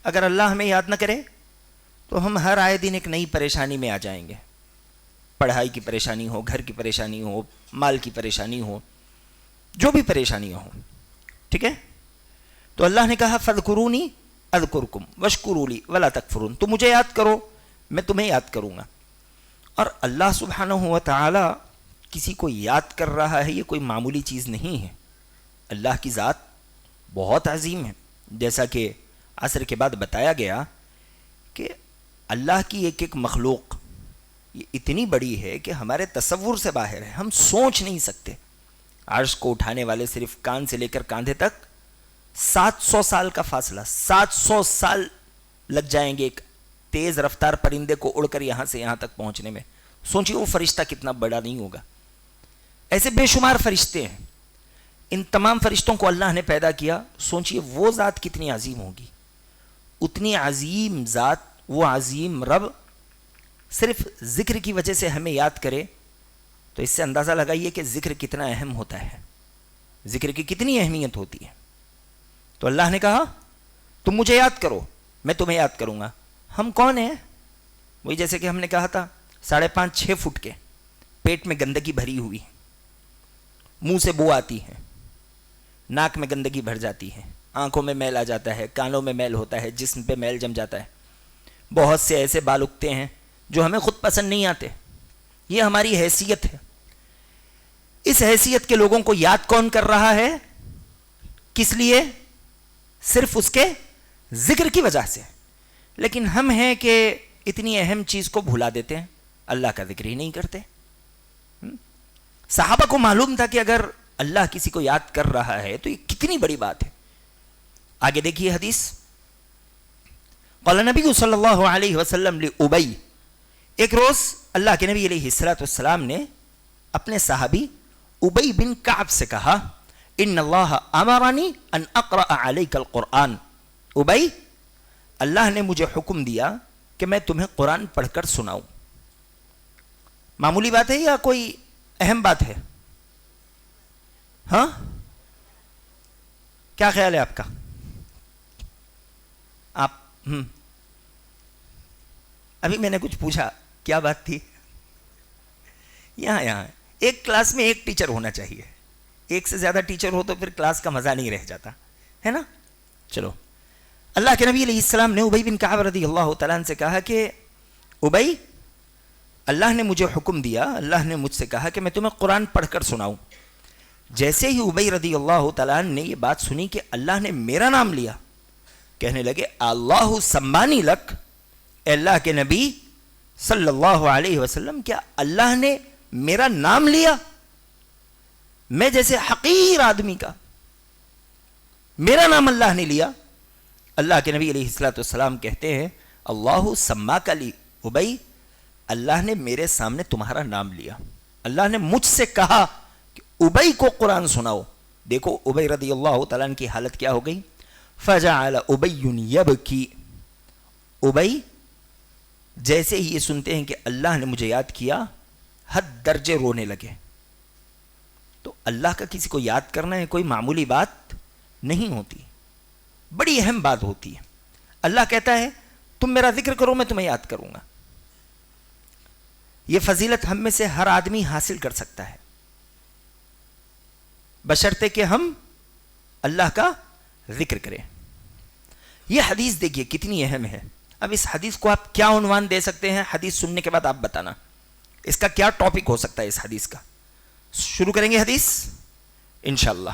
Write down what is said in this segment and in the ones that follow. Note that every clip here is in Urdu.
اگر اللہ ہمیں یاد نہ کرے تو ہم ہر آئے دن ایک نئی پریشانی میں آ جائیں گے. پڑھائی کی پریشانی ہو, گھر کی پریشانی ہو, مال کی پریشانی ہو, جو بھی پریشانیاں ہوں, ٹھیک ہے. تو اللہ نے کہا فاذکرونی اذکرکم واشکروا لی ولا تکفرون, تم مجھے یاد کرو میں تمہیں یاد کروں گا. اور اللہ سبحانہ و تعالی کسی کو یاد کر رہا ہے, یہ کوئی معمولی چیز نہیں ہے. اللہ کی ذات بہت عظیم ہے. جیسا کہ عصر کے بعد بتایا گیا کہ اللہ کی ایک ایک مخلوق یہ اتنی بڑی ہے کہ ہمارے تصور سے باہر ہے, ہم سوچ نہیں سکتے. عرش کو اٹھانے والے صرف کان سے لے کر کاندھے تک 700 سال کا فاصلہ, 700 سال لگ جائیں گے ایک تیز رفتار پرندے کو اڑ کر یہاں سے یہاں تک پہنچنے میں. سوچیے وہ فرشتہ کتنا بڑا نہیں ہوگا. ایسے بے شمار فرشتے ہیں, ان تمام فرشتوں کو اللہ نے پیدا کیا. سوچیے وہ ذات کتنی عظیم ہوگی. اتنی عظیم ذات, وہ عظیم رب صرف ذکر کی وجہ سے ہمیں یاد کرے تو اس سے اندازہ لگائیے کہ ذکر کتنا اہم ہوتا ہے, ذکر کی کتنی اہمیت ہوتی ہے. تو اللہ نے کہا تم مجھے یاد کرو میں تمہیں یاد کروں گا. ہم کون ہیں؟ وہی جیسے کہ ہم نے کہا تھا 5.5-6 فٹ کے, پیٹ میں گندگی بھری ہوئی, منہ سے بو آتی ہے, ناک میں گندگی بھر جاتی ہے, آنکھوں میں میل آ جاتا ہے, کانوں میں میل ہوتا ہے, جسم پہ میل جم جاتا ہے. بہت سے ایسے بال اگتے ہیں جو ہمیں خود پسند نہیں آتے. یہ ہماری حیثیت ہے. اس حیثیت کے لوگوں کو یاد کون کر رہا ہے؟ کس لیے؟ صرف اس کے ذکر کی وجہ سے. لیکن ہم ہیں کہ اتنی اہم چیز کو بھلا دیتے ہیں, اللہ کا ذکر ہی نہیں کرتے. صحابہ کو معلوم تھا کہ اگر اللہ کسی کو یاد کر رہا ہے تو یہ کتنی بڑی بات ہے. آگے دیکھیے حدیث. قال نبی صلی اللہ علیہ وسلم لأبی, ایک روز اللہ کے نبی علیہ السلام نے اپنے صحابی ابی بن کعب سے کہا ان اللہ امرنی ان اقرأ علیک القرآن. ابی, اللہ نے مجھے حکم دیا کہ میں تمہیں قرآن پڑھ کر سناؤں. معمولی بات ہے یا کوئی اہم بات ہے؟ ہاں, کیا خیال ہے آپ کا؟ آپ ابھی میں نے کچھ پوچھا, کیا بات تھی؟ یہاں ایک کلاس میں ایک ٹیچر ہونا چاہیے. ایک سے زیادہ ٹیچر ہو تو پھر کلاس کا مزہ نہیں رہ جاتا ہے نا. چلو, اللہ کے نبی علیہ السلام نے ابی بن کعب رضی اللہ تعالیٰ عنہ سے کہا کہ ابی, اللہ نے مجھے حکم دیا, اللہ نے مجھ سے کہا کہ میں تمہیں قرآن پڑھ کر سناؤں. جیسے ہی ابی رضی اللہ تعالیٰ عنہ نے یہ بات سنی کہ اللہ نے میرا نام لیا, کہنے لگے اللہ سمانی لک, اے اللہ کے نبی صلی اللہ علیہ وسلم کیا اللہ نے میرا نام لیا؟ میں جیسے حقیر آدمی کا میرا نام اللہ نے لیا. اللہ کے نبی علیہ السلام کہتے ہیں اللہ سماک لی ابی, اللہ نے میرے سامنے تمہارا نام لیا. اللہ نے مجھ سے کہا کہ ابی کو قرآن سناؤ. دیکھو ابی رضی اللہ تعالیٰ عنہ کی حالت کیا ہو گئی. فجعل ابی یبکی, ابی جیسے ہی یہ سنتے ہیں کہ اللہ نے مجھے یاد کیا حد درجے رونے لگے. تو اللہ کا کسی کو یاد کرنا ہے کوئی معمولی بات نہیں ہوتی, بڑی اہم بات ہوتی ہے. اللہ کہتا ہے تم میرا ذکر کرو میں تمہیں یاد کروں گا. یہ فضیلت ہم میں سے ہر آدمی حاصل کر سکتا ہے بشرطے کہ ہم اللہ کا ذکر کریں. یہ حدیث دیکھیے کتنی اہم ہے. اب اس حدیث کو آپ کیا عنوان دے سکتے ہیں؟ حدیث سننے کے بعد آپ بتانا اس کا کیا ٹاپک ہو سکتا ہے. اس حدیث کا شروع کریں گے حدیث انشاءاللہ.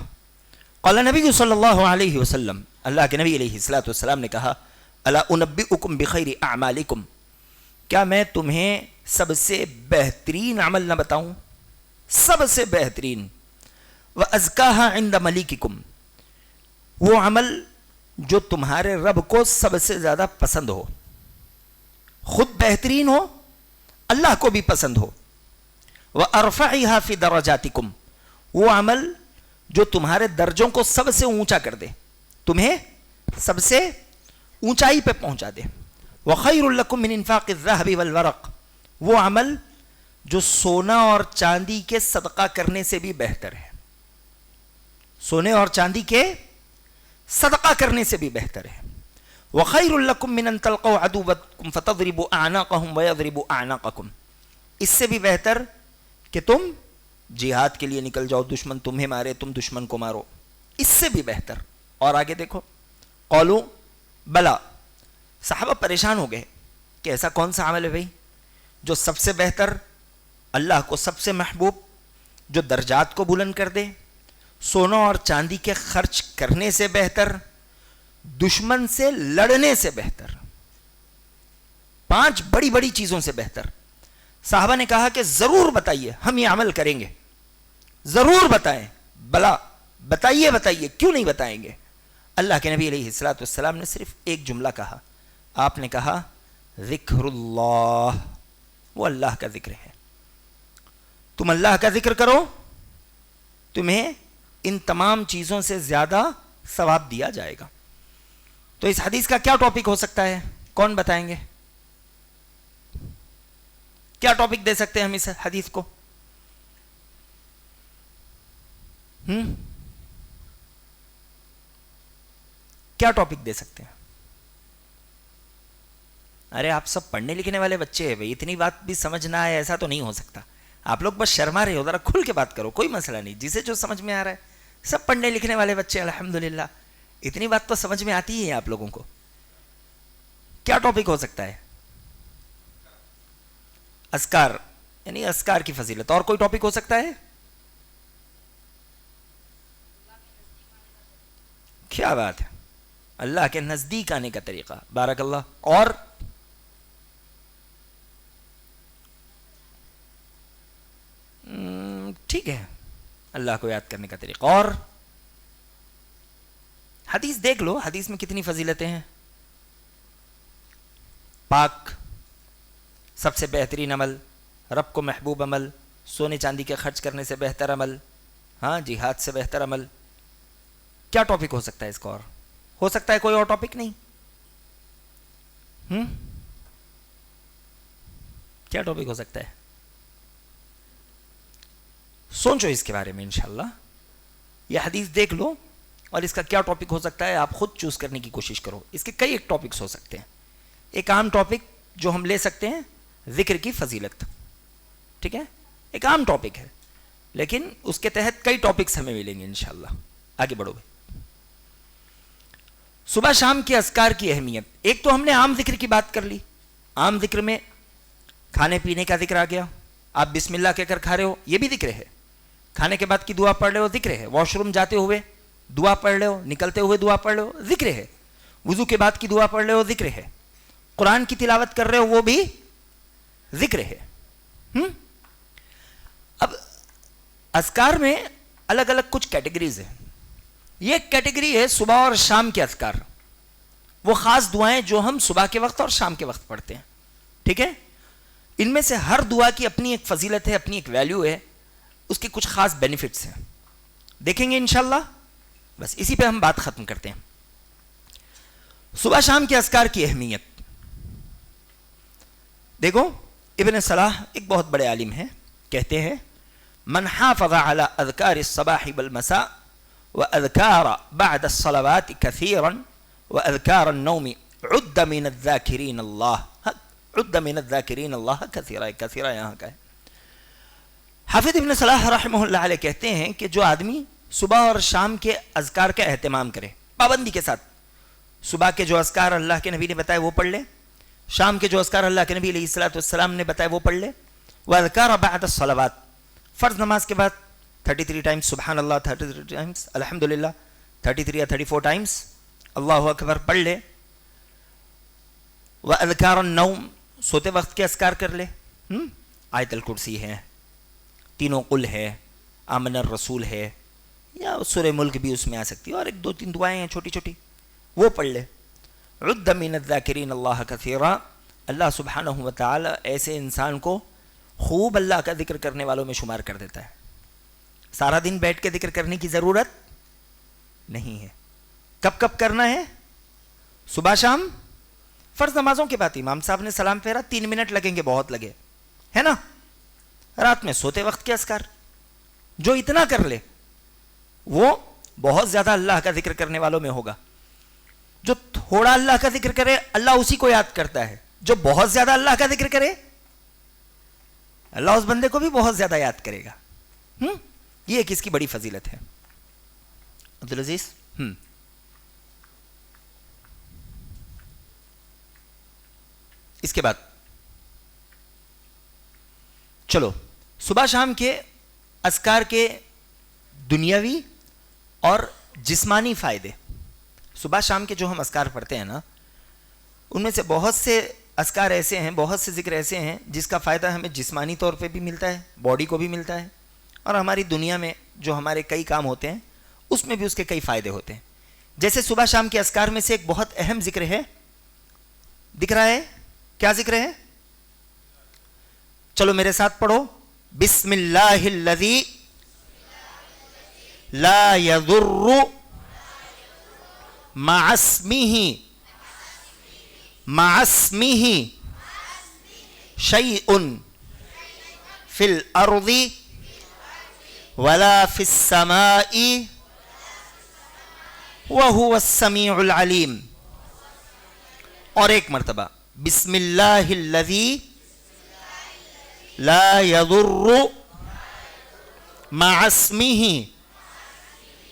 قال نبی صلی اللہ علیہ وسلم, اللہ کے نبی علیہ السلام نے کہا الا انبئکم بخیر اعمالکم, کیا میں تمہیں سب سے بہترین عمل نہ بتاؤں؟ سب سے بہترین. وازکاها عند ملیککم, وہ عمل جو تمہارے رب کو سب سے زیادہ پسند ہو, خود بہترین ہو, اللہ کو بھی پسند ہو. وارفعها فی درجاتکم, وہ عمل جو تمہارے درجوں کو سب سے اونچا کر دے, تمہیں سب سے اونچائی پہ پہنچا دے. وخیر لکم من انفاق الذهب والورق, وہ عمل جو سونا اور چاندی کے صدقہ کرنے سے بھی بہتر ہے. سونے اور چاندی کے صدقہ کرنے سے بھی بہتر ہے. وَخَيْرٌ لَكُم مِّنْ أَن تَلْقَوْا عَدُوَّكُمْ فَتَضْرِبُوا أَعْنَاقَهُمْ وَيَضْرِبُوا أَعْنَاقَكُمْ. اس سے بھی بہتر کہ تم جہاد کے لیے نکل جاؤ، دشمن تمہیں مارے، تم دشمن کو مارو، اس سے بھی بہتر. اور آگے دیکھو، قولوا بلا، صحابہ پریشان ہو گئے کہ ایسا کون سا عمل ہے بھائی جو سب سے بہتر، اللہ کو سب سے محبوب، جو درجات کو بلند کر دے، سونا اور چاندی کے خرچ کرنے سے بہتر، دشمن سے لڑنے سے بہتر، 5 بڑی بڑی چیزوں سے بہتر. صحابہ نے کہا کہ ضرور بتائیے، ہم یہ عمل کریں گے، ضرور بتائیں. بلا، بتائیے بتائیے، کیوں نہیں بتائیں گے. اللہ کے نبی علیہ الصلوۃ والسلام نے صرف ایک جملہ کہا. آپ نے کہا ذکر اللہ، وہ اللہ کا ذکر ہے. تم اللہ کا ذکر کرو، تمہیں ان تمام چیزوں سے زیادہ ثواب دیا جائے گا. تو اس حدیث کا کیا ٹاپک ہو سکتا ہے؟ کون بتائیں گے؟ کیا ٹاپک دے سکتے ہیں ہم اس حدیث کو؟ کیا ٹاپک دے سکتے ہیں؟ ارے آپ سب پڑھنے لکھنے والے بچے ہیں بھائی، اتنی بات بھی سمجھ نہ آئے ایسا تو نہیں ہو سکتا. آپ لوگ بس شرما رہے ہو، ذرا کھل کے بات کرو، کوئی مسئلہ نہیں، جسے جو سمجھ میں آ رہا ہے. سب پڑھنے لکھنے والے بچے الحمدللہ، اتنی بات تو سمجھ میں آتی ہی ہے آپ لوگوں کو. کیا ٹاپک ہو سکتا ہے؟ اذکار، یعنی اذکار کی فضیلت. اور کوئی ٹاپک ہو سکتا ہے؟ کیا بات ہے، اللہ کے نزدیک آنے کا طریقہ. بارک اللہ. اور ٹھیک ہے، اللہ کو یاد کرنے کا طریقہ. اور حدیث دیکھ لو، حدیث میں کتنی فضیلتیں ہیں. پاک، سب سے بہترین عمل، رب کو محبوب عمل، سونے چاندی کے خرچ کرنے سے بہتر عمل، ہاں جہاد سے بہتر عمل. کیا ٹاپک ہو سکتا ہے اس کا؟ اور ہو سکتا ہے کوئی اور ٹاپک؟ نہیں. کیا ٹاپک ہو سکتا ہے؟ سوچو اس کے بارے میں انشاءاللہ. یہ حدیث دیکھ لو اور اس کا کیا ٹاپک ہو سکتا ہے آپ خود چوز کرنے کی کوشش کرو. اس کے کئی ایک ٹاپکس ہو سکتے ہیں. ایک عام ٹاپک جو ہم لے سکتے ہیں، ذکر کی فضیلت، ٹھیک ہے، ایک عام ٹاپک ہے، لیکن اس کے تحت کئی ٹاپکس ہمیں ملیں گے انشاءاللہ. آگے بڑھو گے. صبح شام کے اذکار کی اہمیت. ایک تو ہم نے عام ذکر کی بات کر لی. عام ذکر میں کھانے پینے کا ذکر آ گیا. آپ بسم اللہ کہہ کر کھا رہے ہو، یہ بھی ذکر ہے. کھانے کے بعد کی دعا پڑھ رہے ہو، ذکر ہے. واش روم جاتے ہوئے دعا پڑھ رہے ہو، نکلتے ہوئے دعا پڑھ رہے ہو، ذکر ہے. وضو کے بعد کی دعا پڑھ رہے ہو، ذکر ہے. قرآن کی تلاوت کر رہے ہو، وہ بھی ذکر ہے. اب اذکار میں الگ الگ کچھ کیٹیگریز ہیں. یہ ایک کیٹیگری ہے صبح اور شام کے اذکار، وہ خاص دعائیں جو ہم صبح کے وقت اور شام کے وقت پڑھتے ہیں. ٹھیک ہے، ان میں سے ہر دعا کی اپنی ایک فضیلت ہے، اپنی ایک ویلیو ہے، اس کی کچھ خاص بینیفٹس ہیں. دیکھیں گے انشاءاللہ. بس اسی پہ ہم بات ختم کرتے ہیں. صبح شام کے اذکار کی اہمیت دیکھو. ابن صلاح ایک بہت بڑے عالم ہیں، کہتے ہیں من حافظ على اذکار الصباح والمساء واذکار بعد الصلوات كثيرا واذکار النوم عد من الذاکرین اللہ، عد من الذاکرین اللہ کثیرا. کثیرا یہاں کا ہے. حافظ ابن صلاح رحمہ اللہ علیہ کہتے ہیں کہ جو آدمی صبح اور شام کے اذکار کا اہتمام کرے پابندی کے ساتھ، صبح کے جو اذکار اللہ کے نبی نے بتائے وہ پڑھ لے، شام کے جو اذکار اللہ کے نبی علیہ الصلوۃ والسلام نے بتائے وہ پڑھ لے. واذکار بعد الصلوات، فرض نماز کے بعد 33 ٹائمز سبحان اللہ، 33 ٹائمز الحمدللہ، 33 یا 34 ٹائمز اللہ اکبر پڑھ لے. واذکار النوم، سوتے وقت کے اذکار کر لے. آیت الکرسی ہے، تینوں قل ہے، آمن الرسول ہے، یا سورہ ملک بھی اس میں آ سکتی ہے، اور 1-2-3 دعائیں ہیں چھوٹی چھوٹی، وہ پڑھ لے. عد من الذاکرین اللہ کثیرا، اللہ سبحانہ و تعالی ایسے انسان کو خوب اللہ کا ذکر کرنے والوں میں شمار کر دیتا ہے. سارا دن بیٹھ کے ذکر کرنے کی ضرورت نہیں ہے. کب کب کرنا ہے؟ صبح شام. فرض نمازوں کے بعد امام صاحب نے سلام پھیرا، 3 منٹ لگیں گے، بہت لگے ہے نا. رات میں سوتے وقت کے اذکار، جو اتنا کر لے وہ بہت زیادہ اللہ کا ذکر کرنے والوں میں ہوگا. جو تھوڑا اللہ کا ذکر کرے اللہ اسی کو یاد کرتا ہے، جو بہت زیادہ اللہ کا ذکر کرے اللہ اس بندے کو بھی بہت زیادہ یاد کرے گا. یہ ایک اس کی بڑی فضیلت ہے. عبدالعزیز اس کے بعد چلو صبح شام کے اذکار کے دنیاوی اور جسمانی فائدے. صبح شام کے جو ہم اذکار پڑھتے ہیں نا، ان میں سے بہت سے اذکار ایسے ہیں، بہت سے ذکر ایسے ہیں جس کا فائدہ ہمیں جسمانی طور پہ بھی ملتا ہے، باڈی کو بھی ملتا ہے، اور ہماری دنیا میں جو ہمارے کئی کام ہوتے ہیں اس میں بھی اس کے کئی فائدے ہوتے ہیں. جیسے صبح شام کے اذکار میں سے ایک بہت اہم ذکر ہے، دکھ رہا ہے کیا ذکر ہے؟ چلو میرے ساتھ پڑھو، بسم اللہ الذی لا یضر مع اسمہ شیء فی الارض ولا فی السماء وہو السمیع العلیم. اور ایک مرتبہ بسم اللہ الذی لا یضر مع اسمہ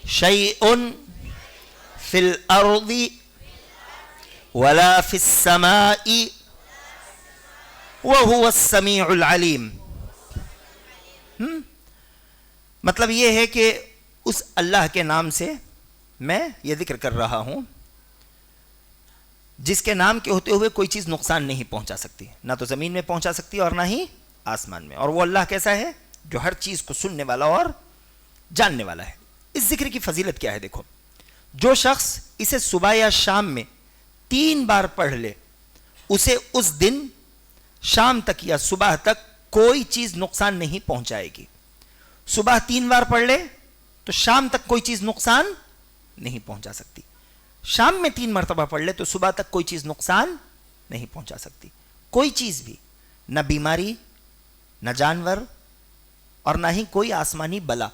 شیء فی الارض ولا فی السماء وہو السمیع العلیم. مطلب یہ ہے کہ اس اللہ کے نام سے میں یہ ذکر کر رہا ہوں جس کے نام کے ہوتے ہوئے کوئی چیز نقصان نہیں پہنچا سکتی، نہ تو زمین میں پہنچا سکتی اور نہ ہی آسمان میں. اور وہ اللہ کیسا ہے؟ جو ہر چیز کو سننے والا اور جاننے والا ہے. اس ذکر کی فضیلت کیا ہے؟ دیکھو، جو شخص اسے صبح یا شام میں 3 بار پڑھ لے اسے اس دن شام تک یا صبح تک کوئی چیز نقصان نہیں پہنچائے گی. صبح 3 بار پڑھ لے تو شام تک کوئی چیز نقصان نہیں پہنچا سکتی. شام میں 3 مرتبہ پڑھ لے تو صبح تک کوئی چیز نقصان نہیں پہنچا سکتی. کوئی چیز بھی، نہ بیماری، نہ جانور، اور نہ ہی کوئی آسمانی بلا.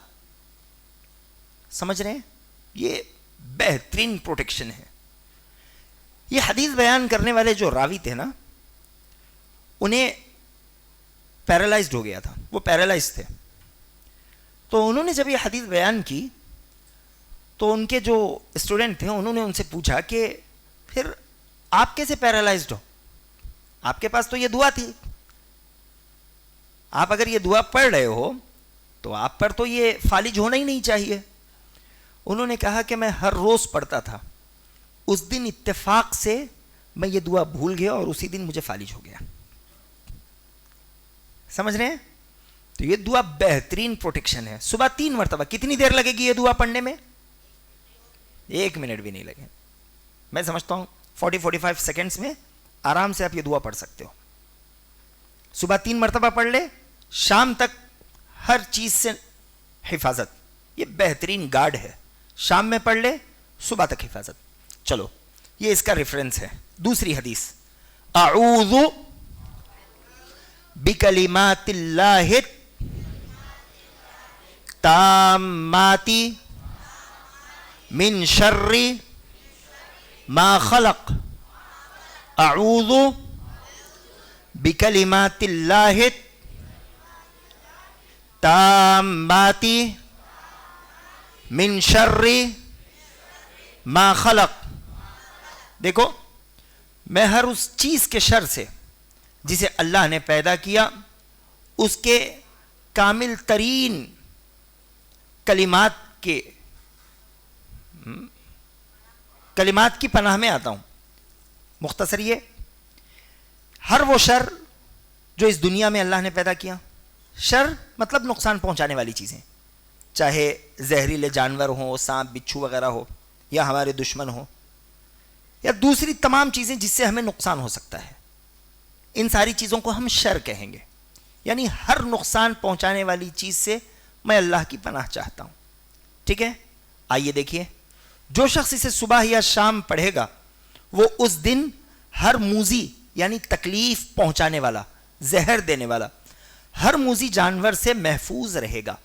سمجھ رہے ہیں؟ یہ بہترین پروٹیکشن ہے. یہ حدیث بیان کرنے والے جو راوی تھے نا، انہیں پیرالائزڈ ہو گیا تھا، وہ پیرالائز تھے. تو انہوں نے جب یہ حدیث بیان کی تو ان کے جو اسٹوڈنٹ تھے انہوں نے ان سے پوچھا کہ پھر آپ کیسے پیرالائزڈ ہو؟ آپ کے پاس تو یہ دعا تھی، آپ اگر یہ دعا پڑھ رہے ہو تو آپ پر تو یہ فالج ہونا ہی نہیں چاہیے. انہوں نے کہا کہ میں ہر روز پڑھتا تھا، اس دن اتفاق سے میں یہ دعا بھول گیا اور اسی دن مجھے فالج ہو گیا. سمجھ رہے ہیں؟ تو یہ دعا بہترین پروٹیکشن ہے. صبح 3 مرتبہ. کتنی دیر لگے گی یہ دعا پڑھنے میں؟ 1 منٹ بھی نہیں لگے. میں سمجھتا ہوں 40-45 سیکنڈز میں آرام سے آپ یہ دعا پڑھ سکتے ہو. صبح 3 مرتبہ پڑھ لے، شام تک ہر چیز سے حفاظت. یہ بہترین گارڈ ہے. شام میں پڑھ لے، صبح تک حفاظت. چلو یہ اس کا ریفرنس ہے. دوسری حدیث، اعوذ بکلمات اللہ التامات من شر ما خلق. اعوذ بکلمات اللہ التامات من شر ما خلق. دیکھو، میں ہر اس چیز کے شر سے جسے اللہ نے پیدا کیا، اس کے کامل ترین کلمات کی پناہ میں آتا ہوں. مختصر یہ، ہر وہ شر جو اس دنیا میں اللہ نے پیدا کیا، شر مطلب نقصان پہنچانے والی چیزیں، چاہے زہریلے جانور ہوں، سانپ بچھو وغیرہ ہو، یا ہمارے دشمن ہو، یا دوسری تمام چیزیں جس سے ہمیں نقصان ہو سکتا ہے، ان ساری چیزوں کو ہم شر کہیں گے. یعنی ہر نقصان پہنچانے والی چیز سے میں اللہ کی پناہ چاہتا ہوں. ٹھیک ہے؟ آئیے دیکھیے، جو شخص اسے صبح یا شام پڑھے گا وہ اس دن ہر موذی یعنی تکلیف پہنچانے والا، زہر دینے والا ہر موذی جانور سے محفوظ رہے گا.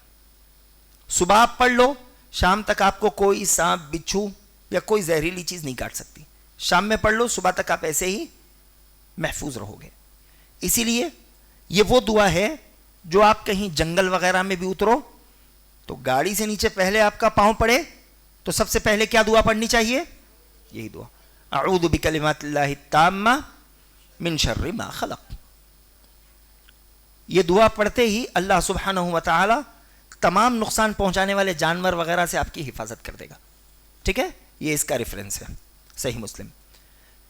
صبح آپ پڑھ لو، شام تک آپ کو کوئی سانپ بچھو یا کوئی زہریلی چیز نہیں کاٹ سکتی. شام میں پڑھ لو, صبح تک آپ ایسے ہی محفوظ رہو گے. اسی لیے یہ وہ دعا ہے جو آپ کہیں جنگل وغیرہ میں بھی اترو تو گاڑی سے نیچے پہلے آپ کا پاؤں پڑے تو سب سے پہلے کیا دعا پڑھنی چاہیے؟ یہی دعا, اعوذ بکلمات اللہ التامہ من شر ما خلق. یہ دعا پڑھتے ہی اللہ سبحانہ و تعالی تمام نقصان پہنچانے والے جانور وغیرہ سے آپ کی حفاظت کر دے گا. ٹھیک ہے, یہ اس کا ریفرنس ہے صحیح مسلم.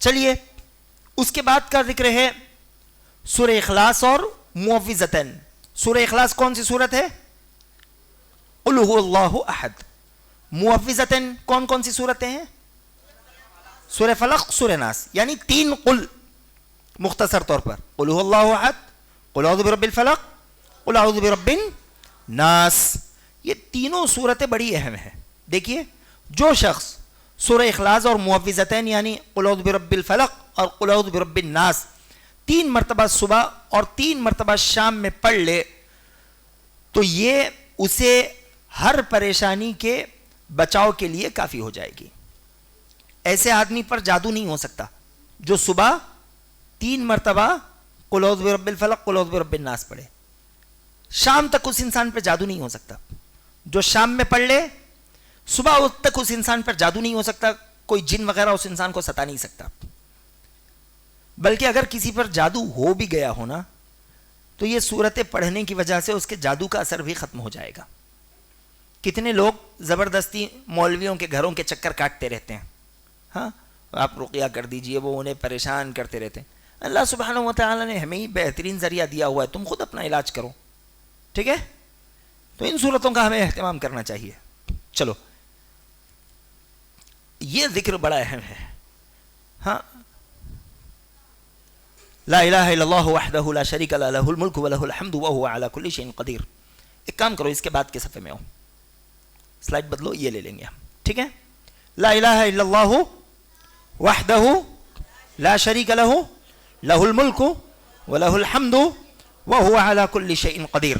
چلیے اس کے بعد کا ذکر ہے سورہ اخلاص اور معوذتین. سورہ اخلاص کون سی صورت ہے؟ قل هو اللہ احد. معوذتین کون کون سی صورتیں ہیں؟ سورہ فلق, سورہ ناس, یعنی 3 قل. مختصر طور پر قل هو اللہ احد, قل اعوذ برب الفلق, قل اعوذ برب الناس. یہ تینوں صورتیں بڑی اہم ہیں. دیکھیے جو شخص سورہ اخلاص اور معوذتین یعنی قل اعوذ برب الفلق اور قل اعوذ برب الناس 3 مرتبہ صبح اور 3 مرتبہ شام میں پڑھ لے تو یہ اسے ہر پریشانی کے بچاؤ کے لیے کافی ہو جائے گی. ایسے آدمی پر جادو نہیں ہو سکتا جو صبح 3 مرتبہ قل اعوذ برب الفلق قل اعوذ برب الناس پڑھے. شام تک اس انسان پہ جادو نہیں ہو سکتا. جو شام میں پڑھ لے صبح تک اس انسان پر جادو نہیں ہو سکتا, کوئی جن وغیرہ اس انسان کو ستا نہیں سکتا. بلکہ اگر کسی پر جادو ہو بھی گیا ہونا تو یہ صورتیں پڑھنے کی وجہ سے اس کے جادو کا اثر بھی ختم ہو جائے گا. کتنے لوگ زبردستی مولویوں کے گھروں کے چکر کاٹتے رہتے ہیں, ہاں آپ رقیہ کر دیجئے, وہ انہیں پریشان کرتے رہتے ہیں. اللہ سبحانہ و تعالیٰ نے ہمیں ہی بہترین ذریعہ دیا ہوا ہے, تم خود اپنا علاج کرو. ٹھیک ہے, تو ان صورتوں کا ہمیں اہتمام کرنا چاہیے. چلو یہ ذکر بڑا اہم ہے. ہاں, لا الہ الا اللہ وحدہ لا شریک لہ لہ الملک ولہ الحمد وہو علی کل شیء قدیر. ایک کام کرو, اس کے بعد کے صفحے میں ہو, سلائڈ بدلو, یہ لے لیں گے ہم. ٹھیک ہے, لا الہ الا اللہ وحدہ لا شریک لہ لہ الملک ولہ الحمد وہو علی کل شیء قدیر.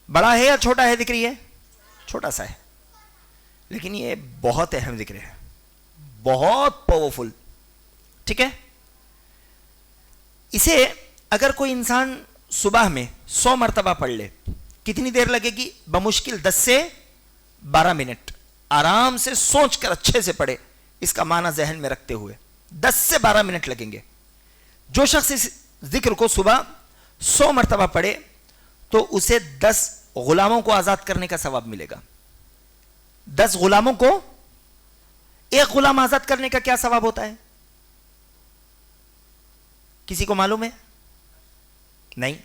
بڑا ہے یا چھوٹا ہے ذکر؟ یہ چھوٹا سا ہے لیکن یہ بہت اہم ذکر ہے, بہت پاورفل. ٹھیک ہے, اسے اگر کوئی انسان صبح میں 100 مرتبہ پڑھ لے کتنی دیر لگے گی؟ بمشکل 10 سے 12 منٹ. آرام سے سوچ کر اچھے سے پڑھے, اس کا معنی ذہن میں رکھتے ہوئے 10 سے 12 منٹ لگیں گے. جو شخص اس ذکر کو صبح 100 مرتبہ پڑھے تو اسے 10 غلاموں کو آزاد کرنے کا ثواب ملے گا. 10 غلاموں کو, ایک غلام آزاد کرنے کا کیا ثواب ہوتا ہے؟ کسی کو معلوم ہے؟ نہیں.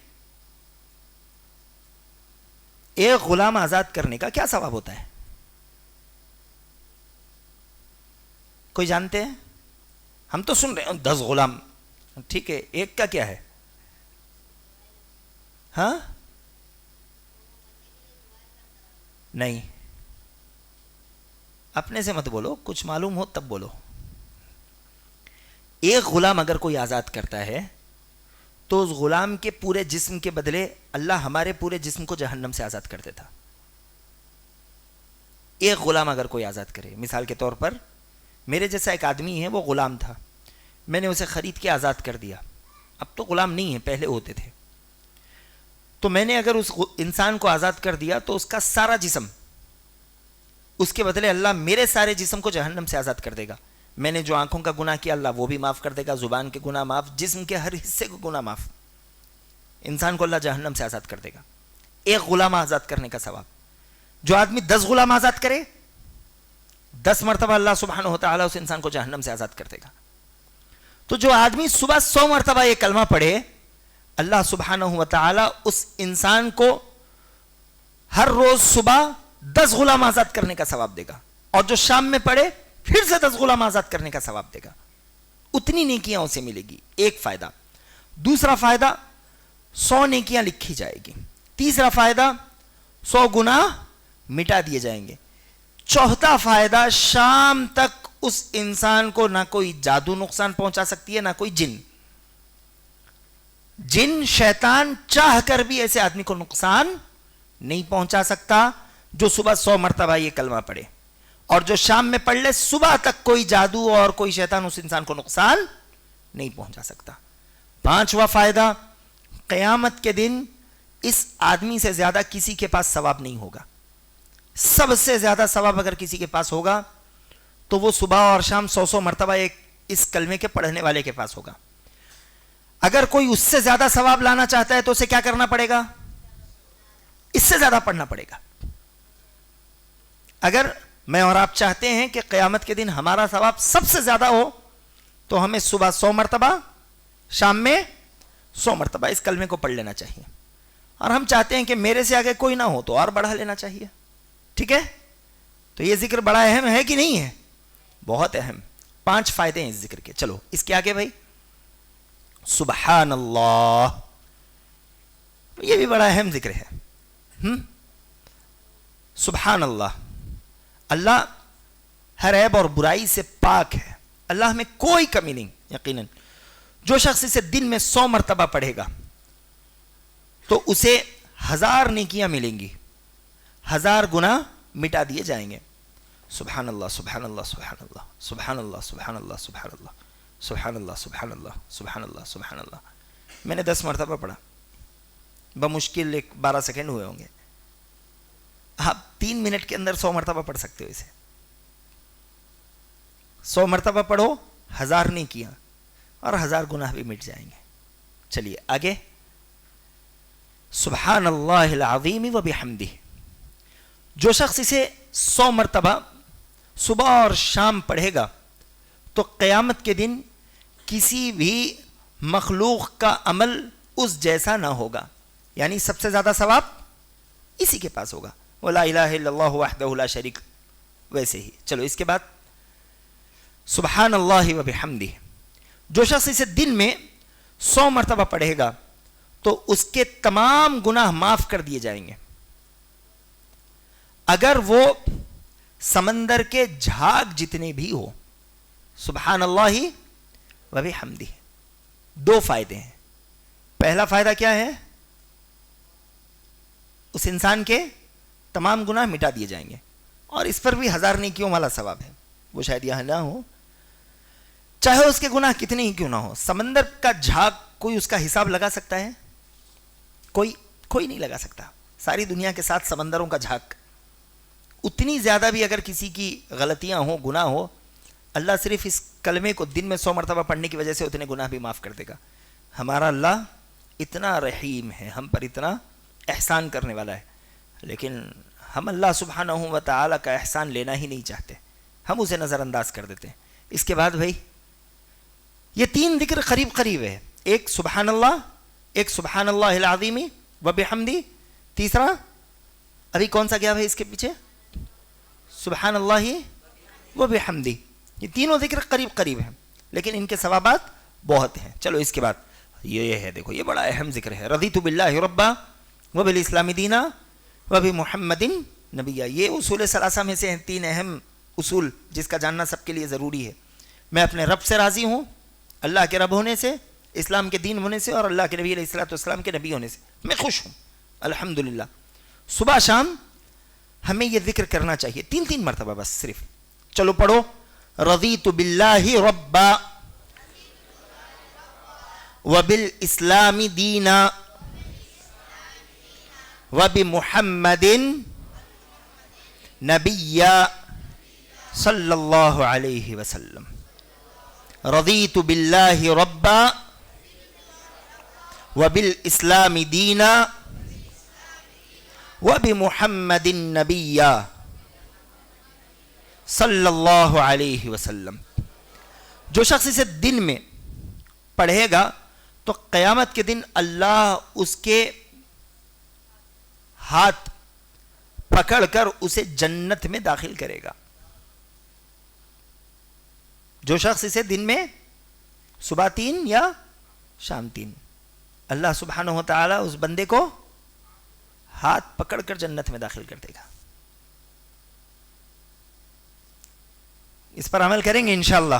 ایک غلام آزاد کرنے کا کیا ثواب ہوتا ہے؟ کوئی جانتے ہیں؟ ہم تو سن رہے ہیں 10 غلام, ٹھیک ہے, ایک کا کیا ہے؟ ہاں نہیں, اپنے سے مت بولو, کچھ معلوم ہو تب بولو. ایک غلام اگر کوئی آزاد کرتا ہے تو اس غلام کے پورے جسم کے بدلے اللہ ہمارے پورے جسم کو جہنم سے آزاد کر دیتا. ایک غلام اگر کوئی آزاد کرے, مثال کے طور پر میرے جیسا ایک آدمی ہے, وہ غلام تھا, میں نے اسے خرید کے آزاد کر دیا. اب تو غلام نہیں ہے, پہلے ہوتے تھے. تو میں نے اگر اس انسان کو آزاد کر دیا تو اس کا سارا جسم, اس کے بدلے اللہ میرے سارے جسم کو جہنم سے آزاد کر دے گا. میں نے جو آنکھوں کا گناہ کیا اللہ وہ بھی معاف کر دے گا, زبان کے گناہ معاف, جسم کے ہر حصے کو گناہ معاف. انسان کو اللہ جہنم سے آزاد کر دے گا. ایک غلام آزاد کرنے کا ثواب. جو آدمی 10 غلام آزاد کرے 10 مرتبہ اللہ سبحانہ وتعالی اس انسان کو جہنم سے آزاد کر دے گا. تو جو آدمی صبح 100 مرتبہ یہ کلمہ پڑھے, اللہ سبحانہ وتعالی اس انسان کو ہر روز صبح 10 غلام آزاد کرنے کا ثواب دے گا, اور جو شام میں پڑھے پھر سے 10 غلام آزاد کرنے کا ثواب دے گا. اتنی نیکیاں اسے ملے گی. ایک فائدہ. دوسرا فائدہ 100 نیکیاں لکھی جائے گی. تیسرا فائدہ 100 گناہ مٹا دیے جائیں گے. چوتھا فائدہ شام تک اس انسان کو نہ کوئی جادو نقصان پہنچا سکتی ہے نہ کوئی جن. جن شیطان چاہ کر بھی ایسے آدمی کو نقصان نہیں پہنچا سکتا جو صبح 100 مرتبہ یہ کلمہ پڑھے. اور جو شام میں پڑھ لے صبح تک کوئی جادو اور کوئی شیطان اس انسان کو نقصان نہیں پہنچا سکتا. 5واں فائدہ, قیامت کے دن اس آدمی سے زیادہ کسی کے پاس ثواب نہیں ہوگا. سب سے زیادہ ثواب اگر کسی کے پاس ہوگا تو وہ صبح اور شام 100 مرتبہ ایک اس کلمے کے پڑھنے والے کے پاس ہوگا. اگر کوئی اس سے زیادہ ثواب لانا چاہتا ہے تو اسے کیا کرنا پڑے گا؟ اس سے زیادہ پڑھنا پڑے گا. اگر میں اور آپ چاہتے ہیں کہ قیامت کے دن ہمارا ثواب سب سے زیادہ ہو تو ہمیں صبح 100 مرتبہ, شام میں 100 مرتبہ اس کلمے کو پڑھ لینا چاہیے. اور ہم چاہتے ہیں کہ میرے سے آگے کوئی نہ ہو تو اور بڑھا لینا چاہیے. ٹھیک ہے, تو یہ ذکر بڑا اہم ہے کہ نہیں ہے؟ بہت اہم. 5 فائدے ہیں اس ذکر کے. چلو اس کے آگے بھائی, سبحان اللہ, یہ بھی بڑا اہم ذکر ہے. سبحان اللہ, اللہ ہر عیب اور برائی سے پاک ہے. اللہ میں کوئی کمی نہیں. یقیناً جو شخص اسے دن میں 100 مرتبہ پڑھے گا تو اسے 1000 نیکیاں ملیں گی, 1000 گناہ مٹا دیے جائیں گے. سبحان اللہ سبحان اللہ سبحان اللہ سبحان اللہ سبحان اللہ سبحان اللہ سبحان اللہ سبحان اللہ سبحان اللہ سبحان اللہ. میں نے 10 مرتبہ پڑھا, بمشکل 12 سیکنڈ ہوئے ہوں گے. آپ 3 منٹ کے اندر 100 مرتبہ پڑھ سکتے ہو اسے. 100 مرتبہ پڑھو, 1000 نیکیاں اور 1000 گناہ بھی مٹ جائیں گے. چلیے آگے, سبحان اللہ العظیم و بحمدہ, جو شخص اسے 100 مرتبہ صبح اور شام پڑھے گا تو قیامت کے دن کسی بھی مخلوق کا عمل اس جیسا نہ ہوگا. یعنی سب سے زیادہ ثواب اسی کے پاس ہوگا. وَلَا إِلَهَ إِلَّا اللَّهُ وَحْدَهُ لَا شَرِيكَ, ویسے ہی. چلو اس کے بعد سبحان اللہ و بحمدہ, جو شخص اسے دن میں 100 مرتبہ پڑھے گا تو اس کے تمام گناہ معاف کر دیے جائیں گے, اگر وہ سمندر کے جھاگ جتنے بھی ہو. سبحان اللہ و بحمدہ. 2 فائدے ہیں. پہلا فائدہ کیا ہے؟ اس انسان کے تمام گناہ مٹا دیے جائیں گے, اور اس پر بھی 1000 نیکیوں والا ثواب ہے. وہ شاید یہاں نہ ہو, چاہے اس کے گناہ کتنے ہی کیوں نہ ہو. سمندر کا جھاگ کوئی اس کا حساب لگا سکتا ہے؟ کوئی نہیں لگا سکتا. ساری دنیا کے ساتھ سمندروں کا جھاگ, اتنی زیادہ بھی اگر کسی کی غلطیاں ہوں, گناہ ہو, اللہ صرف اس کلمے کو دن میں 100 مرتبہ پڑھنے کی وجہ سے اتنے گناہ بھی معاف کر دے گا. ہمارا اللہ اتنا رحیم ہے, ہم پر اتنا احسان کرنے والا ہے, لیکن ہم اللہ سبحانہ و تعالی کا احسان لینا ہی نہیں چاہتے, ہم اسے نظر انداز کر دیتے ہیں. اس کے بعد بھائی یہ 3 ذکر قریب قریب ہے. ایک سبحان اللہ, ایک سبحان اللہ العظیم و بحمدہ, تیسرا ابھی کون سا گیا بھائی اس کے پیچھے؟ سبحان اللہ و بحمدہ. یہ تینوں ذکر قریب قریب ہیں لیکن ان کے ثوابات بہت ہیں. چلو اس کے بعد یہ ہے, دیکھو یہ بڑا اہم ذکر ہے, رضیت باللہ ربا و بالاسلام دینا و بمحمد نبیہ. یہ اصول ثلاثہ میں سے ہیں 3 اہم اصول جس کا جاننا سب کے لیے ضروری ہے. میں اپنے رب سے راضی ہوں, اللہ کے رب ہونے سے, اسلام کے دین ہونے سے, اور اللہ کے نبی علیہ الصلوۃ والسلام کے نبی ہونے سے میں خوش ہوں الحمدللہ. صبح شام ہمیں یہ ذکر کرنا چاہیے 3 مرتبہ بس صرف. چلو پڑھو, رضیت باللہ ربا وبالاسلام دینا وبمحمد نبیا صلی اللہ علیہ وسلم. رضیت باللہ ربا وبالاسلام دینا وبمحمد نبیا صلی اللہ علیہ وسلم. جو شخص اسے دن میں پڑھے گا تو قیامت کے دن اللہ اس کے ہاتھ پکڑ کر اسے جنت میں داخل کرے گا. جو شخص اسے دن میں صبح 3 یا شام 3, اللہ سبحانہ و تعالی اس بندے کو ہاتھ پکڑ کر جنت میں داخل کر دے گا. اس پر عمل کریں گے انشاءاللہ.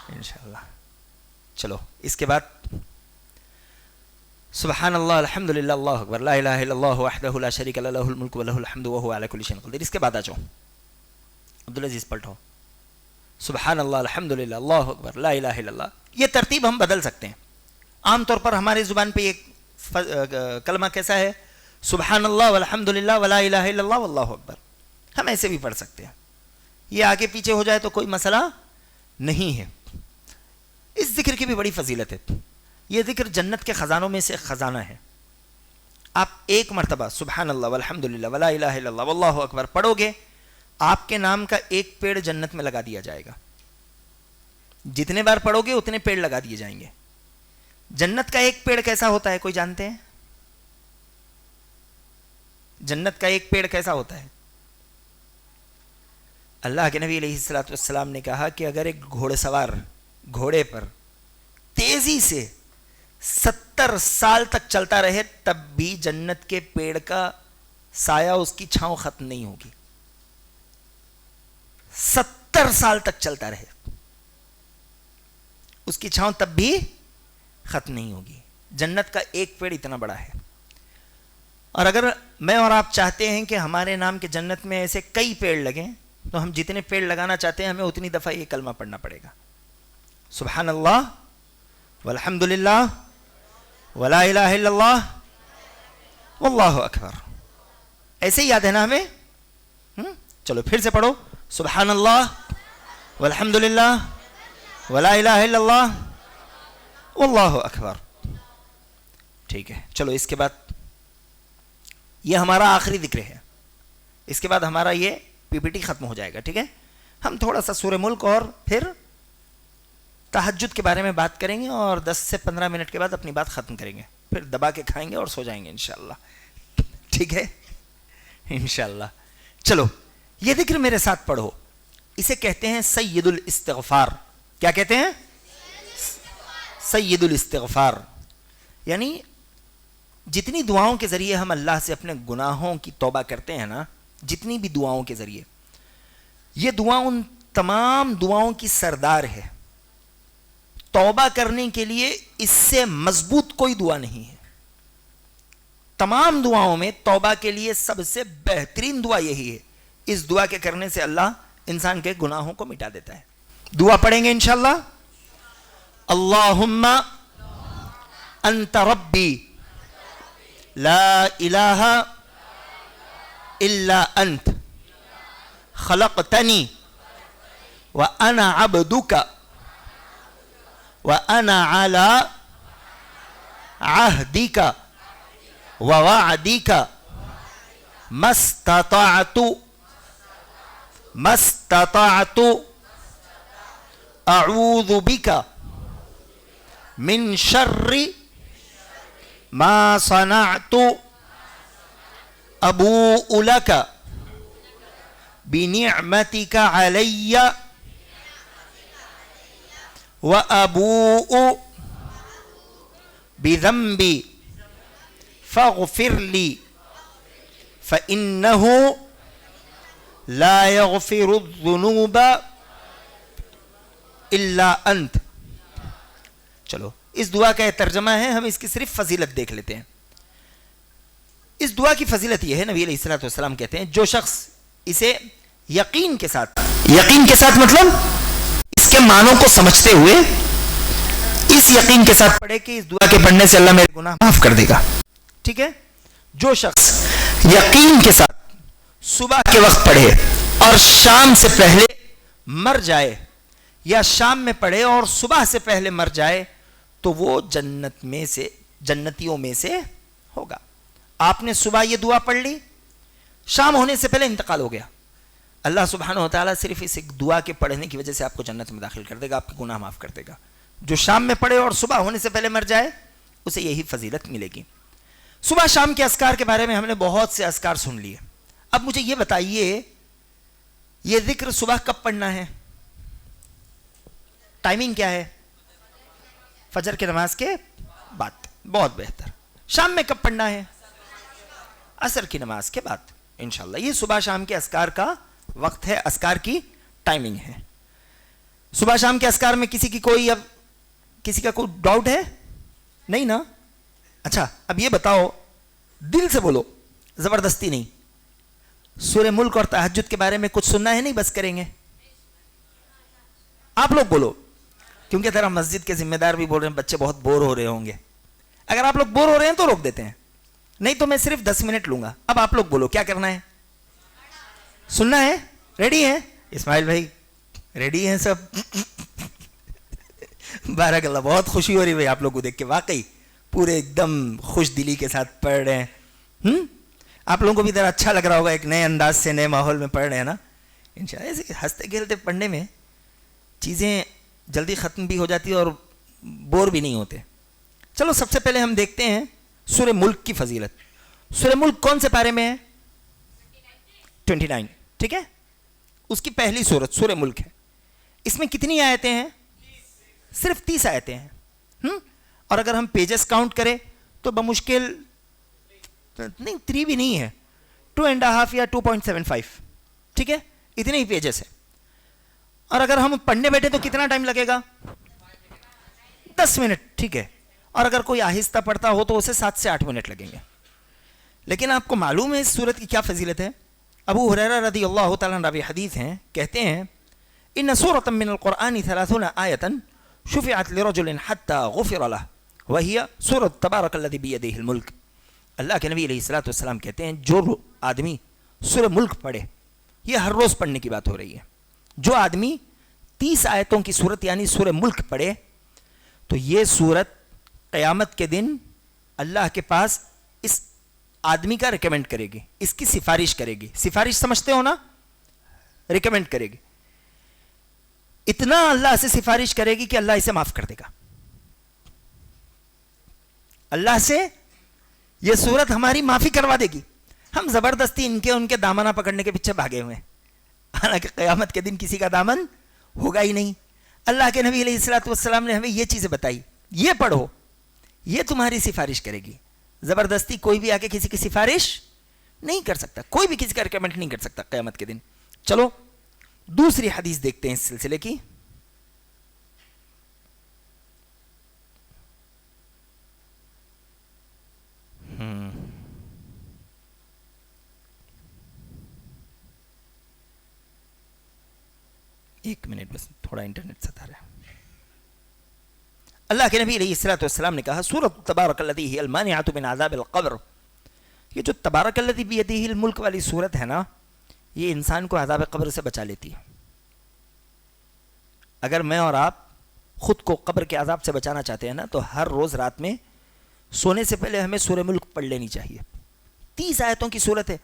انشاءاللہ. چلو اس کے بعد سبحان اللہ الحمدللہ اللہ اکبر لا الہ الا اللہ وحدہ لا شریک لہ لہ الملک و لہ الحمد وہو علی کل شیء قدیر. اس کے بعد آ جاؤ عبدالعزیز پلٹو. سبحان اللہ، الحمدللہ، اللہ اکبر، لا الہ الا اللہ. یہ ترتیب ہم بدل سکتے ہیں. عام طور پر ہماری زبان پہ یہ کلمہ کیسا ہے؟ سبحان اللہ والحمدللہ ولا الہ الا اللہ واللہ اکبر. ہم ایسے بھی پڑھ سکتے ہیں. یہ آگے پیچھے ہو جائے تو کوئی مسئلہ نہیں ہے. اس ذکر کی بھی بڑی فضیلت ہے. یہ ذکر جنت کے خزانوں میں سے خزانہ ہے. آپ ایک مرتبہ سبحان اللہ والحمدللہ ولا الہ الا اللہ واللہ اکبر پڑھو گے، آپ کے نام کا ایک پیڑ جنت میں لگا دیا جائے گا. جتنے بار پڑھو گے اتنے پیڑ لگا دیے جائیں گے. جنت کا ایک پیڑ کیسا ہوتا ہے کوئی جانتے ہیں؟ جنت کا ایک پیڑ کیسا ہوتا ہے؟ اللہ کے نبی علیہ الصلوۃ والسلام نے کہا کہ اگر ایک گھوڑے سوار گھوڑے پر تیزی سے 70 سال تک چلتا رہے تب بھی جنت کے پیڑ کا سایہ اس کی چھاؤں ختم نہیں ہوگی. 70 سال تک چلتا رہے اس کی چھاؤں تب بھی ختم نہیں ہوگی. جنت کا ایک پیڑ اتنا بڑا ہے. اور اگر میں اور آپ چاہتے ہیں کہ ہمارے نام کے جنت میں ایسے کئی پیڑ لگیں تو ہم جتنے پیڑ لگانا چاہتے ہیں ہمیں اتنی دفعہ یہ کلمہ پڑھنا پڑے گا. سبحان اللہ والحمدللہ ولا الہ الا اللہ واللہ اکبر. ایسے ہی یاد ہے نا ہمیں؟ چلو پھر سے پڑھو. سبحان اللہ والحمدللہ ولا الہ الا اللہ واللہ اکبر. ٹھیک ہے. چلو اس کے بعد یہ ہمارا آخری ذکر ہے. اس کے بعد ہمارا یہ پی پی ٹی ختم ہو جائے گا. ٹھیک ہے. ہم تھوڑا سا سورہ ملک اور پھر تہجد کے بارے میں بات کریں گے اور 10 سے 15 منٹ کے بعد اپنی بات ختم کریں گے. پھر دبا کے کھائیں گے اور سو جائیں گے انشاءاللہ. ٹھیک ہے انشاءاللہ. چلو یہ ذکر میرے ساتھ پڑھو. اسے کہتے ہیں سید الاستغفار. کیا کہتے ہیں؟ سید الاستغفار. یعنی جتنی دعاؤں کے ذریعے ہم اللہ سے اپنے گناہوں کی توبہ کرتے ہیں نا، جتنی بھی دعاؤں کے ذریعے، یہ دعا ان تمام دعاؤں کی سردار ہے. توبہ کرنے کے لیے اس سے مضبوط کوئی دعا نہیں ہے. تمام دعاؤں میں توبہ کے لیے سب سے بہترین دعا یہی ہے. اس دعا کے کرنے سے اللہ انسان کے گناہوں کو مٹا دیتا ہے. دعا پڑھیں گے انشاءاللہ. اللہم انت ربی لا الہ الا انت خلقتنی وانا عبدک وانا علی عہدک ووعدک ما استطعت اعوذ بک من شر ما صنعت ابوء لک بنعمتک علی وابوء بذنبی فاغفر لی فإنہ لا يغفر الذنوب الا انت. چلو اس دعا کا یہ ترجمہ ہے. ہم اس کی صرف فضیلت دیکھ لیتے ہیں. اس دعا کی فضیلت یہ ہے، نبی علیہ الصلوۃ والسلام کہتے ہیں جو شخص اسے یقین کے ساتھ مطلب اس کے معنوں کو سمجھتے ہوئے اس یقین کے ساتھ پڑھے کہ اس دعا کے پڑھنے سے اللہ میرے گناہ معاف کر دے گا. ٹھیک ہے. جو شخص یقین کے ساتھ صبح کے وقت پڑھے اور شام سے پہلے مر جائے، یا شام میں پڑھے اور صبح سے پہلے مر جائے، تو وہ جنتیوں میں سے ہوگا. آپ نے صبح یہ دعا پڑھ لی، شام ہونے سے پہلے انتقال ہو گیا، اللہ سبحانہ وتعالیٰ صرف اس ایک دعا کے پڑھنے کی وجہ سے آپ کو جنت میں داخل کر دے گا، آپ کے گناہ معاف کر دے گا. جو شام میں پڑھے اور صبح ہونے سے پہلے مر جائے اسے یہی فضیلت ملے گی. صبح شام کے اذکار کے بارے میں ہم نے بہت سے اذکار سن لیے. اب مجھے یہ بتائیے یہ ذکر صبح کب پڑھنا ہے؟ ٹائمنگ کیا ہے؟ فجر کی نماز کے بعد. بہت بہتر. شام میں کب پڑھنا ہے؟ عصر کی نماز کے بعد انشاءاللہ. یہ صبح شام کے اذکار کا وقت ہے، اذکار کی ٹائمنگ ہے. صبح شام کے اذکار میں کسی کا کوئی ڈاؤٹ ہے؟ نہیں نا؟ اچھا اب یہ بتاؤ، دل سے بولو، زبردستی نہیں. سورہ ملک اور تہجد کے بارے میں کچھ سننا ہے؟ نہیں بس کریں گے؟ آپ لوگ بولو، کیونکہ ذرا مسجد کے ذمہ دار بھی بول رہے ہیں بچے بہت بور ہو رہے ہوں گے. اگر آپ لوگ بور ہو رہے ہیں تو روک دیتے ہیں، نہیں تو میں صرف 10 منٹ لوں گا. اب آپ لوگ بولو کیا کرنا ہے؟ سننا ہے؟ ریڈی ہیں؟ اسماعیل بھائی ریڈی ہیں سب؟ بارک اللہ، بہت خوشی ہو رہی بھائی آپ لوگ کو دیکھ کے، واقعی پورے ایک دم خوش دلی کے ساتھ پڑھ رہے ہیں. آپ لوگوں کو بھی ذرا اچھا لگ رہا ہوگا، ایک نئے انداز سے نئے ماحول میں پڑھ رہے ہیں نا. انشاءاللہ ایسے ہنستے کھیلتے پڑھنے میں چیزیں جلدی ختم بھی ہو جاتی ہے اور بور بھی نہیں ہوتے. چلو سب سے پہلے ہم دیکھتے ہیں سورہ ملک کی فضیلت. سورہ ملک کون سے پارے میں ہے؟ 29. ٹھیک ہے، اس کی پہلی سورت سورہ ملک ہے. اس میں کتنی آیتیں ہیں؟ صرف 30 آیتیں ہیں. اور اگر ہم پیجز کاؤنٹ کریں تو بمشکل نہیں 3 بھی نہیں ہے، 2.5 یا 2.75. ٹھیک ہے، اتنے ہی پیجز ہیں. اور اگر ہم پڑھنے بیٹھے تو کتنا ٹائم لگے گا؟ 10 منٹ. ٹھیک ہے، اور اگر کوئی آہستہ پڑھتا ہو تو اسے 7 سے 8 منٹ لگیں گے. لیکن آپ کو معلوم ہے اس سورت کی کیا فضیلت ہے؟ ابو ہریرہ رضی اللہ تعالیٰ عنہ راوی حدیث ہیں، کہتے ہیں ان سورۃ من القرآن 30 آیۃ شفعت لرجل حتى غفر له وهي سورۃ تبارک الذی بیدہ الملک. اللہ کے نبی علیہ الصلوۃ والسلام کہتے ہیں جو آدمی سورہ ملک پڑھے، یہ ہر روز پڑھنے کی بات ہو رہی ہے، جو آدمی 30 آیتوں کی سورت یعنی سورہ ملک پڑھے تو یہ سورت قیامت کے دن اللہ کے پاس اس آدمی کا ریکمینڈ کرے گی، اس کی سفارش کرے گی. سفارش سمجھتے ہو نا؟ ریکمینڈ کرے گی. اتنا اللہ سے سفارش کرے گی کہ اللہ اسے معاف کر دے گا. اللہ سے یہ سورت ہماری معافی کروا دے گی. ہم زبردستی ان کے دامنہ پکڑنے کے پیچھے بھاگے ہوئے ہیں، حالانکہ قیامت کے دن کسی کا دامن ہوگا ہی نہیں. اللہ کے نبی علیہ الصلوۃ والسلام نے ہمیں یہ چیزیں بتائی، یہ پڑھو، یہ تمہاری سفارش کرے گی. زبردستی کوئی بھی آ کے کسی کی سفارش نہیں کر سکتا، کوئی بھی کسی کا ریکمینڈ نہیں کر سکتا قیامت کے دن. چلو دوسری حدیث دیکھتے ہیں اس سلسلے کی. ایک منٹ بس، تھوڑا انٹرنیٹ ستا رہا ہے. اللہ کے نبی علیہ الصلوۃ والسلام نے کہا سورۃ تبارک الذی ہی المانعۃ من عذاب القبر. یہ جو تبارک الذی بیدہ الملک والی سورت ہے نا، یہ انسان کو عذاب قبر سے بچا لیتی ہے. اگر میں اور آپ خود کو قبر کے عذاب سے بچانا چاہتے ہیں نا تو ہر روز رات میں سونے سے پہلے ہمیں سورہ ملک پڑھ لینی چاہیے. 30 آیتوں کی سورت ہے،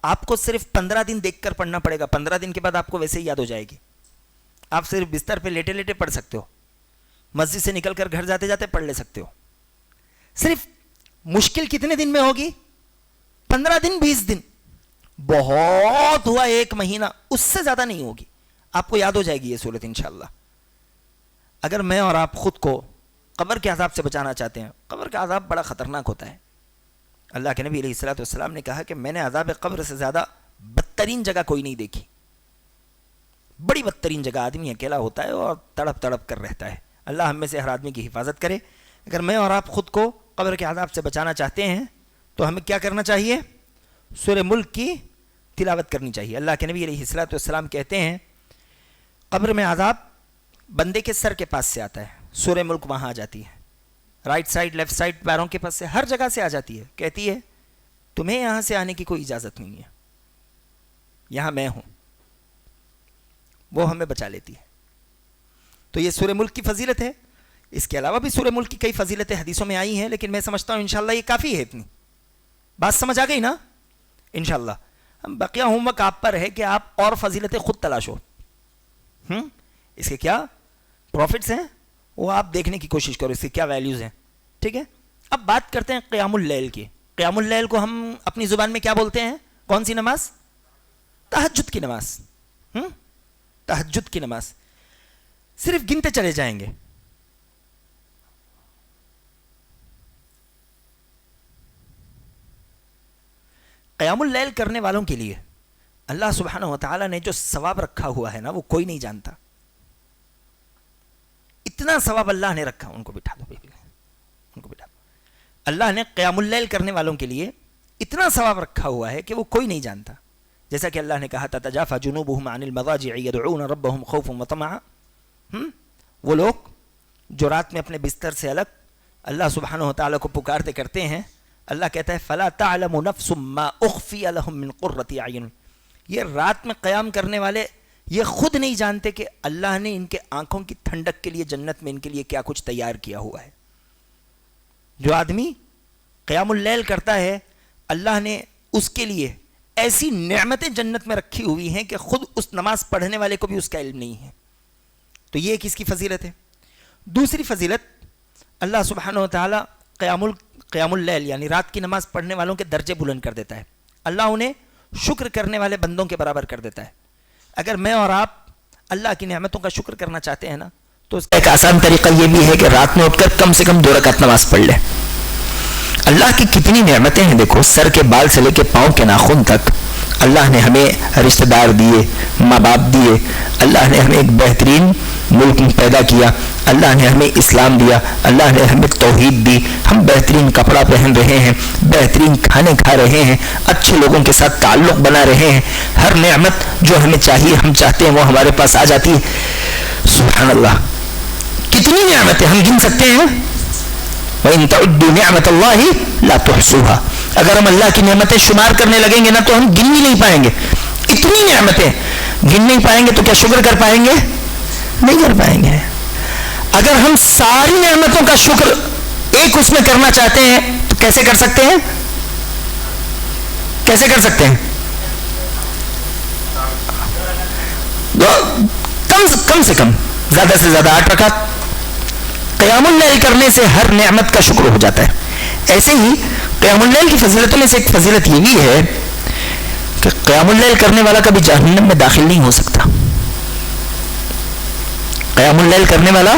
آپ کو صرف 15 دن دیکھ کر پڑھنا پڑے گا. 15 دن کے بعد آپ کو ویسے ہی یاد ہو جائے گی. آپ صرف بستر پہ لیٹے لیٹے پڑھ سکتے ہو، مسجد سے نکل کر گھر جاتے جاتے پڑھ لے سکتے ہو. صرف مشکل کتنے دن میں ہوگی؟ 15 دن 20 دن، بہت ہوا 1 مہینہ، اس سے زیادہ نہیں ہوگی. آپ کو یاد ہو جائے گی یہ سورت انشاءاللہ. اگر میں اور آپ خود کو قبر کے عذاب سے بچانا چاہتے ہیں، قبر کا عذاب بڑا خطرناک ہوتا ہے. اللہ کے نبی علیہ الصلوۃ والسلام نے کہا کہ میں نے عذاب قبر سے زیادہ بدترین جگہ کوئی نہیں دیکھی. بڑی بدترین جگہ، آدمی اکیلا ہوتا ہے اور تڑپ تڑپ کر رہتا ہے. اللہ ہم میں سے ہر آدمی کی حفاظت کرے. اگر میں اور آپ خود کو قبر کے عذاب سے بچانا چاہتے ہیں تو ہمیں کیا کرنا چاہیے؟ سورہ ملک کی تلاوت کرنی چاہیے. اللہ کے نبی علیہ الصلوۃ والسلام کہتے ہیں قبر میں عذاب بندے کے سر کے پاس سے آتا ہے، سورہ ملک وہاں آ جاتی ہے، رائٹ سائڈ لیفٹ سائڈ پیروں کے پاس سے، ہر جگہ سے آ جاتی ہے. کہتی ہے تمہیں یہاں سے آنے کی کوئی اجازت نہیں ہے، یہاں میں ہوں. وہ ہمیں بچا لیتی ہے. تو یہ سورہ ملک کی فضیلت ہے. اس کے علاوہ بھی سورہ ملک کی کئی فضیلتیں حدیثوں میں آئی ہیں، لیکن میں سمجھتا ہوں انشاءاللہ یہ کافی ہے. اتنی بات سمجھ آ گئی نا؟ انشاءاللہ بقیہ ہوم ورک آپ پر ہے کہ آپ اور فضیلتیں خود تلاشو. اس کے کیا پروفٹس ہیں وہ آپ دیکھنے کی کوشش کرو، اس کی کیا ویلیوز ہیں. ٹھیک ہے، اب بات کرتے ہیں قیام اللیل کی. قیام اللیل کو ہم اپنی زبان میں کیا بولتے ہیں؟ کون سی نماز؟ تہجد کی نماز. تہجد کی نماز. صرف گنتے چلے جائیں گے. قیام اللیل کرنے والوں کے لیے اللہ سبحانہ و تعالیٰ نے جو ثواب رکھا ہوا ہے نا وہ کوئی نہیں جانتا. اتنا ثواب اللہ نے رکھا. ان کو بٹھا دو، ان کو بٹھا دو. اللہ نے قیام اللیل کرنے والوں کے لیے اتنا ثواب رکھا ہوا ہے کہ وہ کوئی نہیں جانتا. جیسا کہ اللہ نے کہا تھا تجافى جنوبهم عن المضاجع يدعون ربهم خوفا وطمعا. وہ لوگ جو رات میں اپنے بستر سے الگ اللہ سبحانہ وتعالیٰ کو پکارتے کرتے ہیں, اللہ کہتا ہے فلا تعلم نفس ما اخفی لهم من قرۃ اعین. یہ رات میں قیام کرنے والے یہ خود نہیں جانتے کہ اللہ نے ان کے آنکھوں کی ٹھنڈک کے لیے جنت میں ان کے لیے کیا کچھ تیار کیا ہوا ہے. جو آدمی قیام اللیل کرتا ہے اللہ نے اس کے لیے ایسی نعمتیں جنت میں رکھی ہوئی ہیں کہ خود اس نماز پڑھنے والے کو بھی اس کا علم نہیں ہے. تو یہ کس کی فضیلت ہے. دوسری فضیلت اللہ سبحانہ وتعالی قیام اللیل یعنی رات کی نماز پڑھنے والوں کے درجے بلند کر دیتا ہے. اللہ انہیں شکر کرنے والے بندوں کے برابر کر دیتا ہے. اگر میں اور آپ اللہ کی نعمتوں کا شکر کرنا چاہتے ہیں نا تو اس کا ایک آسان طریقہ یہ بھی ہے کہ رات میں اٹھ کر کم سے کم 2 رکعت نماز پڑھ لیں. اللہ کی کتنی نعمتیں ہیں دیکھو, سر کے بال سے لے کے پاؤں کے ناخن تک اللہ نے ہمیں رشتہ دار دیے, ماں باپ دیے, اللہ نے ہمیں ایک بہترین ملک پیدا کیا, اللہ نے ہمیں اسلام دیا, اللہ نے ہمیں توحید دی, ہم بہترین کپڑا پہن رہے ہیں, بہترین کھانے کھا رہے ہیں, اچھے لوگوں کے ساتھ تعلق بنا رہے ہیں. ہر نعمت جو ہمیں چاہیے ہم چاہتے ہیں وہ ہمارے پاس آ جاتی ہے. سبحان اللہ, کتنی نعمتیں ہم گن سکتے ہیں. وَإِن تَعُدُّوا نِعْمَةَ اللَّهِ لَا تُحْصُوهَا. اگر ہم اللہ کی نعمتیں شمار کرنے لگیں گے نا تو ہم گن بھی نہیں پائیں گے. اتنی نعمتیں گن نہیں پائیں گے تو کیا شکر کر پائیں گے؟ نہیں کر پائیں گے. اگر ہم ساری نعمتوں کا شکر ایک اس میں کرنا چاہتے ہیں تو کیسے کر سکتے ہیں؟ کیسے کر سکتے ہیں؟ کم سے کم زیادہ سے زیادہ 8 رکعت قیام اللیل کرنے سے ہر نعمت کا شکر ہو جاتا ہے. ایسے ہی قیام اللیل کی فضیلتوں میں سے ایک فضیلت یہ بھی ہے کہ قیام اللیل کرنے والا کبھی جہنم میں داخل نہیں ہو سکتا. قیام اللیل کرنے والا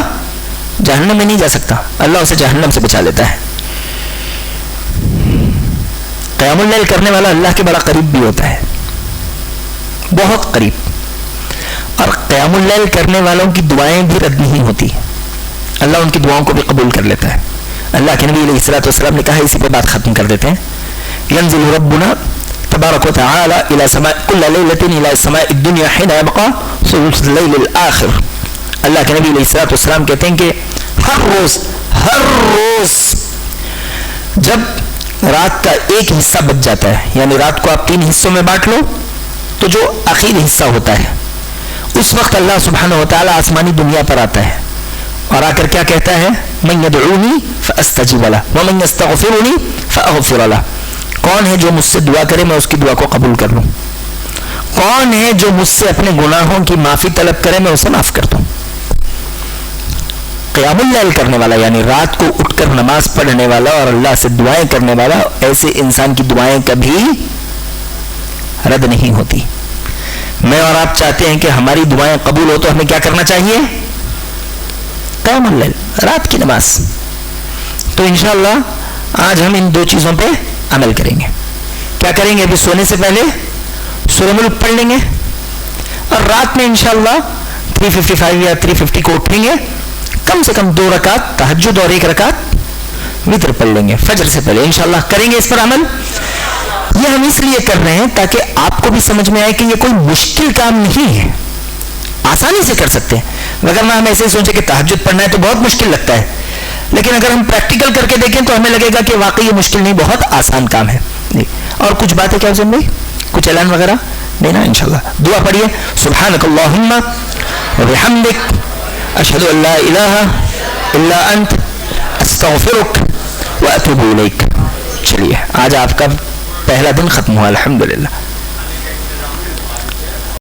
جہنم میں نہیں جا سکتا, اللہ اسے جہنم سے بچا لیتا ہے. قیام اللیل کرنے والا اللہ کے بڑا قریب بھی ہوتا ہے, بہت قریب. اور قیام اللیل کرنے والوں کی دعائیں بھی رد نہیں ہوتی, اللہ ان کی دعاؤں کو بھی قبول کر لیتا ہے. اللہ کے نبی علیہ الصلوۃ والسلام نے کہا, اسی پہ بات ختم کر دیتے ہیں, ينزل ربنا تبارک وتعالى الى سماء كل ليلة الى السماء الدنيا حين يبقى ثلث الليل الاخر. اللہ کے نبی علیہ الصلوۃ والسلام کہتے ہیں کہ ہر روز جب رات کا ایک حصہ بچ جاتا ہے, یعنی رات کو آپ 3 حصوں میں بانٹ لو تو جو آخری حصہ ہوتا ہے اس وقت اللہ سبحانہ وتعالی آسمانی دنیا پر آتا ہے اور آ کر کیا کہتا ہے, من یدعونی فاستجیب لہ ومن یستغفرنی فاغفر لہ. کون ہے جو مجھ سے دعا کرے میں اس کی دعا کو قبول کر لوں, کون ہے جو مجھ سے اپنے گناہوں کی معافی طلب کرے میں اسے معاف کر دوں. قیام اللیل کرنے والا یعنی رات کو اٹھ کر نماز پڑھنے والا اور اللہ سے دعائیں کرنے والا, ایسے انسان کی دعائیں کبھی رد نہیں ہوتی. میں اور آپ چاہتے ہیں کہ ہماری دعائیں قبول ہو تو ہمیں کیا کرنا چاہیے؟ قیام اللیل, رات کی نماز. تو انشاءاللہ آج ہم ان 2 چیزوں پہ عمل کریں گے. کیا کریں گے؟ ابھی سونے سے پہلے سورہ ملک پڑھ لیں گے اور رات میں انشاءاللہ 355 یا 350 کو اٹھیں گے, کم سے کم 2 رکعت تہجد اور 1 رکعت وتر پڑھ لیں گے فجر سے پہلے. انشاءاللہ کریں گے اس پر عمل. یہ ہم اس لیے کر رہے ہیں تاکہ آپ کو بھی سمجھ میں آئے کہ یہ کوئی مشکل کام نہیں ہے, آسانی سے کر سکتے ہیں. وگرنہ ہم ایسے سوچیں کہ تہجد پڑھنا ہے تو بہت مشکل لگتا ہے, لیکن اگر ہم پریکٹیکل کر کے دیکھیں تو ہمیں لگے گا کہ واقعی یہ مشکل نہیں, بہت آسان کام ہے. اور کچھ باتیں کیا حسین بھائی, کچھ اعلان وغیرہ دینا؟ انشاءاللہ دعا پڑھیے. سبحانک اللہم وبحمدک اشہد ان لا الہ الا انت استغفرک واتوب الیک. چلیے آج آپ کا پہلا دن ختم ہوا الحمدللہ.